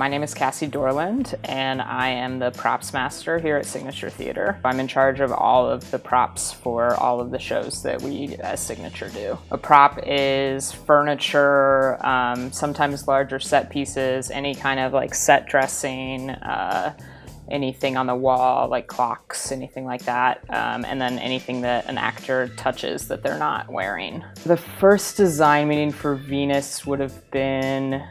My name is Cassie Dorland, and I am the props master here at Signature Theater. I'm in charge of all of the props for all of the shows that we as Signature do. A prop is furniture, sometimes larger set pieces, any kind of like set dressing, anything on the wall, like clocks, anything like that, and then anything that an actor touches that they're not wearing. The first design meeting for Venus would have been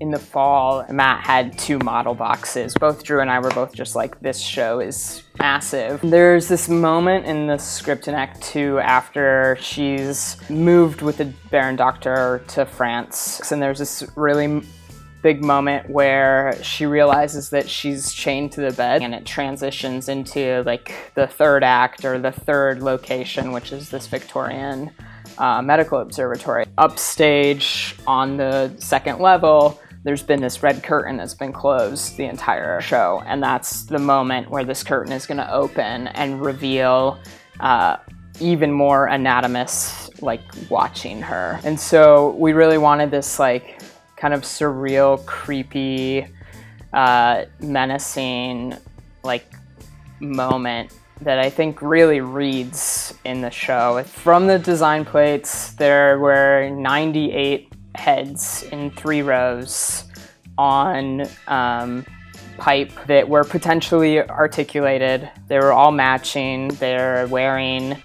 in the fall. Matt had 2 model boxes. Both Drew and I were both just like, this show is massive. There's this moment in the script in Act 2 after she's moved with the Baron Doctor to France, and there's this really big moment where she realizes that she's chained to the bed, and it transitions into like the 3rd act, or the 3rd location, which is this Victorian medical observatory. Upstage on the 2nd level, there's been this red curtain that's been closed the entire show, and that's the moment where this curtain is going to open and reveal even more anatomists like watching her. And so we really wanted this like kind of surreal, creepy, menacing like moment that I think really reads in the show. From the design plates, there were 98 heads in 3 rows on pipe that were potentially articulated. They were all matching. They're wearing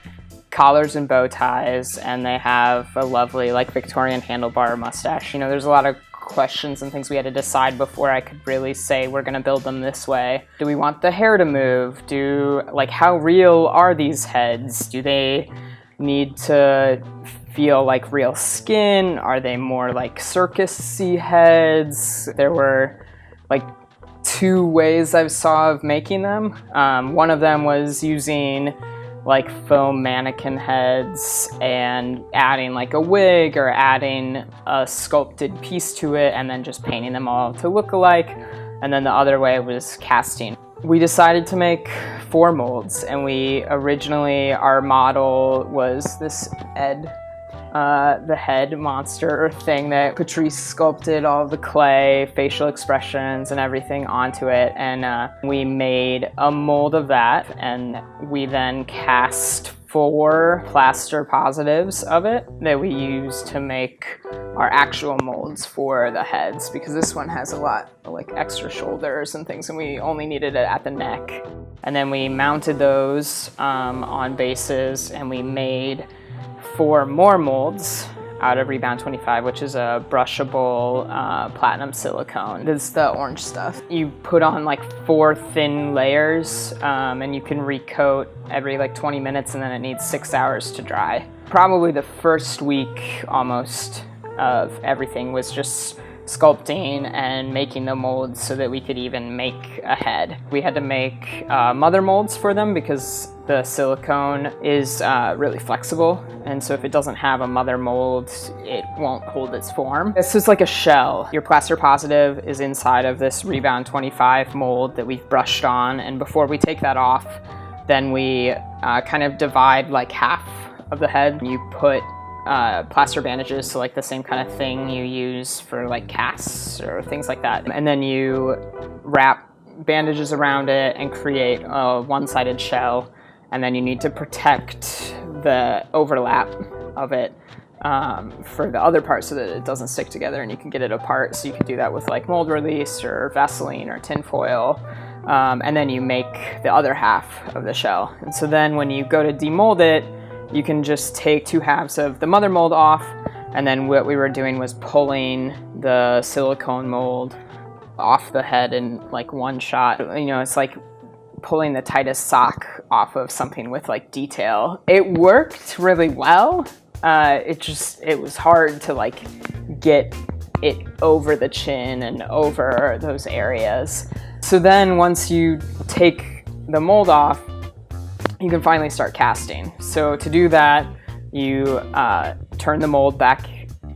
collars and bow ties, and they have a lovely like Victorian handlebar mustache. You know, there's a lot of questions and things we had to decide before I could really say we're gonna build them this way. Do we want the hair to move? How real are these heads? Do they need to feel like real skin? Are they more like circus-y heads? There were like 2 ways I saw of making them. One of them was using like foam mannequin heads and adding like a wig or adding a sculpted piece to it and then just painting them all to look alike. And then the other way was casting. We decided to make 4 molds, and our model was this Ed, the head monster thing that Patrice sculpted all of the clay, facial expressions, and everything onto it. And we made a mold of that, and we then cast 4 plaster positives of it that we used to make our actual molds for the heads, because this one has a lot of like extra shoulders and things, and we only needed it at the neck. And then we mounted those on bases, and we made 4 more molds out of Rebound 25, which is a brushable platinum silicone. This is the orange stuff. You put on like 4 thin layers, and you can recoat every like 20 minutes, and then it needs 6 hours to dry. Probably the first week almost of everything was just sculpting and making the molds so that we could even make a head. We had to make mother molds for them because the silicone is really flexible, and so if it doesn't have a mother mold, it won't hold its form. This is like a shell. Your plaster positive is inside of this Rebound 25 mold that we've brushed on, and before we take that off, then we kind of divide like half of the head. You put plaster bandages, so like the same kind of thing you use for like casts or things like that. And then you wrap bandages around it and create a one-sided shell. And then you need to protect the overlap of it for the other part so that it doesn't stick together and you can get it apart. So you can do that with like mold release or Vaseline or tin foil. And then you make the other half of the shell. And so then when you go to demold it, you can just take 2 halves of the mother mold off, and then what we were doing was pulling the silicone mold off the head in like one shot. You know, it's like pulling the tightest sock off of something with like detail. It worked really well. It was hard to like get it over the chin and over those areas. So then once you take the mold off, you can finally start casting. So to do that, you turn the mold back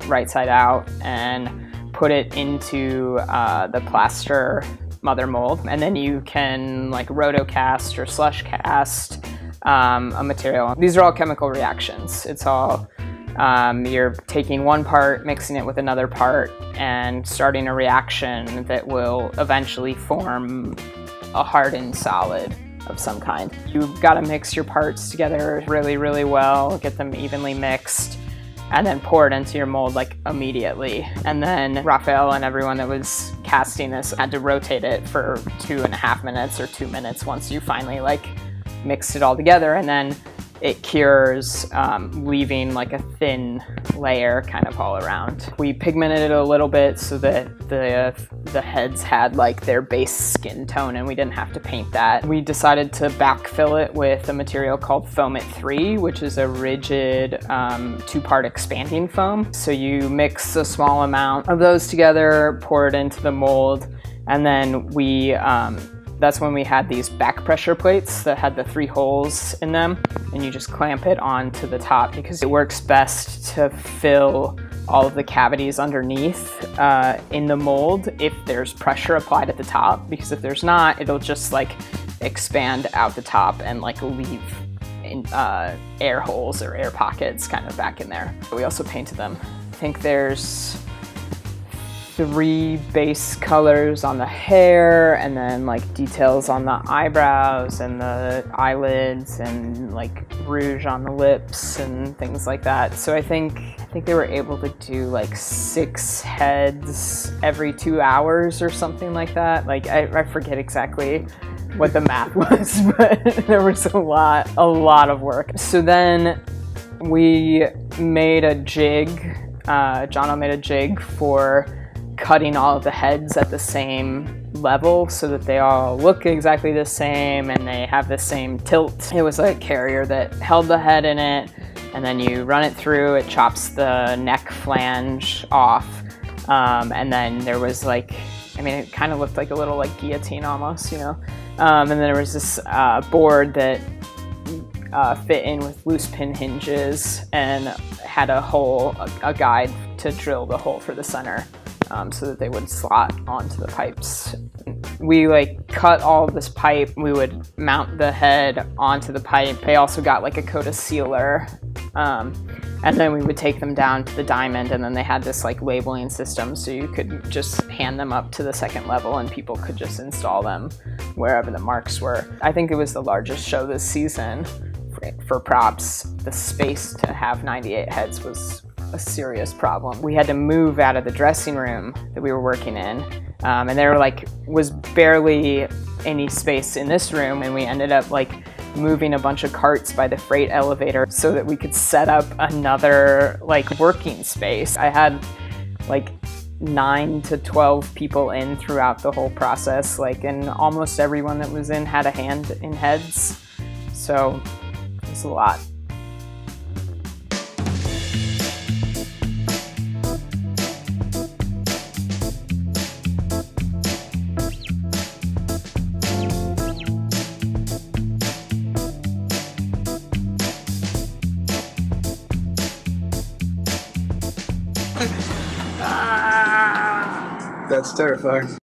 right side out and put it into the plaster mother mold, and then you can like rotocast or slush cast a material. These are all chemical reactions. It's all You're taking one part, mixing it with another part, and starting a reaction that will eventually form a hardened solid of some kind. You've got to mix your parts together really, really well, get them evenly mixed, and then pour it into your mold like immediately. And then Raphael and everyone that was casting this had to rotate it for 2.5 minutes or 2 minutes once you finally like mixed it all together, and then it cures, leaving like a thin layer kind of all around. We pigmented it a little bit so that the heads had like their base skin tone and we didn't have to paint that. We decided to backfill it with a material called Foam-It 3, which is a rigid 2-part expanding foam. So you mix a small amount of those together, pour it into the mold, and then that's when we had these back pressure plates that had the 3 holes in them, and you just clamp it onto the top because it works best to fill all of the cavities underneath in the mold if there's pressure applied at the top, because if there's not, it'll just like expand out the top and like leave in, air holes or air pockets kind of back in there. We also painted them. I think there's 3 base colors on the hair, and then like details on the eyebrows and the eyelids, and like rouge on the lips and things like that. So I think they were able to do like 6 heads every 2 hours or something like that. Like I forget exactly what the math was, but there was a lot of work. So then we made a jig. Jono made a jig for cutting all of the heads at the same level so that they all look exactly the same and they have the same tilt. It was a carrier that held the head in it, and then you run it through, it chops the neck flange off, and then there was like, I mean, it kind of looked like a little like guillotine almost, you know? And then there was this board that fit in with loose pin hinges and had a hole, a guide to drill the hole for the center. So that they would slot onto the pipes. We like cut all of this pipe, we would mount the head onto the pipe. They also got like a coat of sealer, and then we would take them down to the diamond, and then they had this like labeling system so you could just hand them up to the second level and people could just install them wherever the marks were. I think it was the largest show this season for props. The space to have 98 heads was a serious problem. We had to move out of the dressing room that we were working in, and there was barely any space in this room, and we ended up like moving a bunch of carts by the freight elevator so that we could set up another like working space. I had like 9 to 12 people in throughout the whole process, like, and almost everyone that was in had a hand in heads, so it was a lot. That's terrifying.